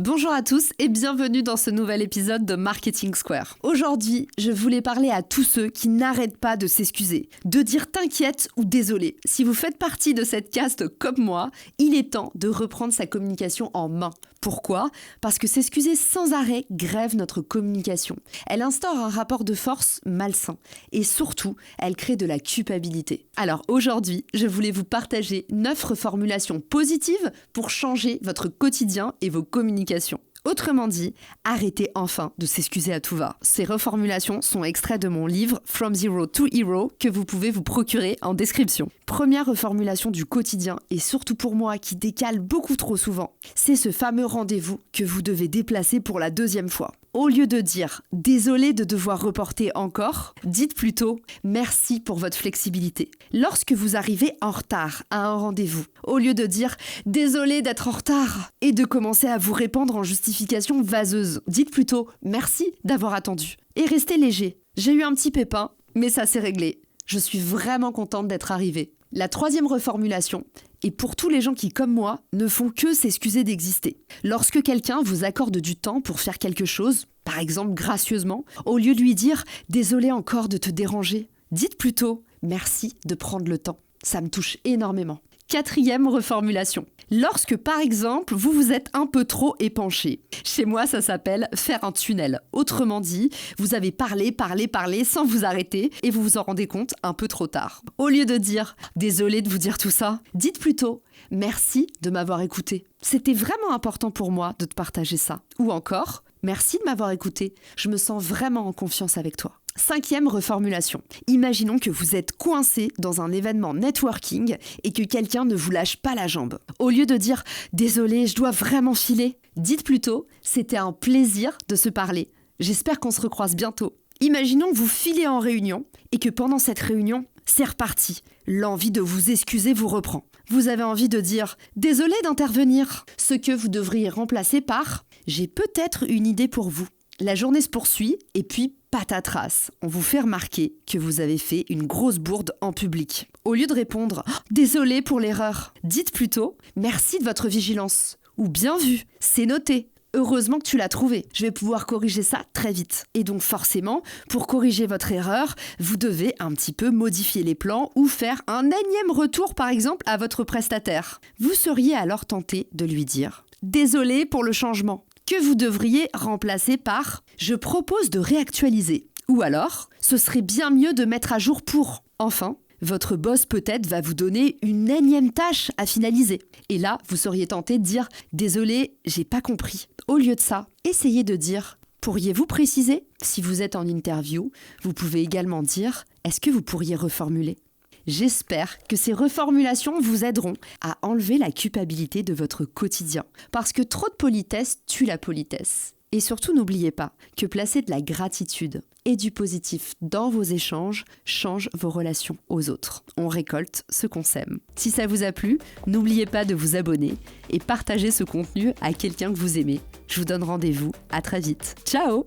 Bonjour à tous et bienvenue dans ce nouvel épisode de Marketing Square. Aujourd'hui, je voulais parler à tous ceux qui n'arrêtent pas de s'excuser, de dire t'inquiète ou désolé. Si vous faites partie de cette caste comme moi, il est temps de reprendre sa communication en main. Pourquoi ? Parce que s'excuser sans arrêt grève notre communication. Elle instaure un rapport de force malsain et surtout, elle crée de la culpabilité. Alors aujourd'hui, je voulais vous partager 9 reformulations positives pour changer votre quotidien et vos communications. Autrement dit, arrêtez enfin de s'excuser à tout va. Ces reformulations sont extraits de mon livre From Zero to Hero que vous pouvez vous procurer en description. Première reformulation du quotidien et surtout pour moi qui décale beaucoup trop souvent, c'est ce fameux rendez-vous que vous devez déplacer pour la 2e fois. Au lieu de dire « désolé de devoir reporter encore », dites plutôt « merci pour votre flexibilité ». Lorsque vous arrivez en retard à un rendez-vous, au lieu de dire « désolé d'être en retard » et de commencer à vous répandre en justification vaseuse, dites plutôt « merci d'avoir attendu ». Et restez léger. J'ai eu un petit pépin, mais ça s'est réglé. Je suis vraiment contente d'être arrivée. La 3e reformulation est pour tous les gens qui, comme moi, ne font que s'excuser d'exister. Lorsque quelqu'un vous accorde du temps pour faire quelque chose, par exemple gracieusement, au lieu de lui dire « désolé encore de te déranger », dites plutôt « merci de prendre le temps ». Ça me touche énormément. 4e reformulation. Lorsque, par exemple, vous vous êtes un peu trop épanché. Chez moi, ça s'appelle faire un tunnel. Autrement dit, vous avez parlé sans vous arrêter et vous vous en rendez compte un peu trop tard. Au lieu de dire « désolé de vous dire tout ça », dites plutôt « merci de m'avoir écouté. C'était vraiment important pour moi de te partager ça. » Ou encore « merci de m'avoir écouté. Je me sens vraiment en confiance avec toi. » 5e reformulation. Imaginons que vous êtes coincé dans un événement networking et que quelqu'un ne vous lâche pas la jambe. Au lieu de dire « désolé, je dois vraiment filer », dites plutôt « c'était un plaisir de se parler. J'espère qu'on se recroise bientôt. » Imaginons que vous filez en réunion et que pendant cette réunion, c'est reparti. L'envie de vous excuser vous reprend. Vous avez envie de dire « désolé d'intervenir », ce que vous devriez remplacer par « j'ai peut-être une idée pour vous ». La journée se poursuit et puis patatras, on vous fait remarquer que vous avez fait une grosse bourde en public. Au lieu de répondre oh, « désolé pour l'erreur », dites plutôt « merci de votre vigilance » ou « bien vu, c'est noté ». Heureusement que tu l'as trouvé. Je vais pouvoir corriger ça très vite. Et donc forcément, pour corriger votre erreur, vous devez un petit peu modifier les plans ou faire un énième retour par exemple à votre prestataire. Vous seriez alors tenté de lui dire « désolé pour le changement ». Que vous devriez remplacer par « je propose de réactualiser » ou alors « ce serait bien mieux de mettre à jour pour ». Enfin, votre boss peut-être va vous donner une énième tâche à finaliser. Et là, vous seriez tenté de dire « désolé, j'ai pas compris ». Au lieu de ça, essayez de dire « pourriez-vous préciser ?» Si vous êtes en interview, vous pouvez également dire « est-ce que vous pourriez reformuler ?» J'espère que ces reformulations vous aideront à enlever la culpabilité de votre quotidien. Parce que trop de politesse tue la politesse. Et surtout, n'oubliez pas que placer de la gratitude et du positif dans vos échanges change vos relations aux autres. On récolte ce qu'on sème. Si ça vous a plu, n'oubliez pas de vous abonner et partager ce contenu à quelqu'un que vous aimez. Je vous donne rendez-vous à très vite. Ciao!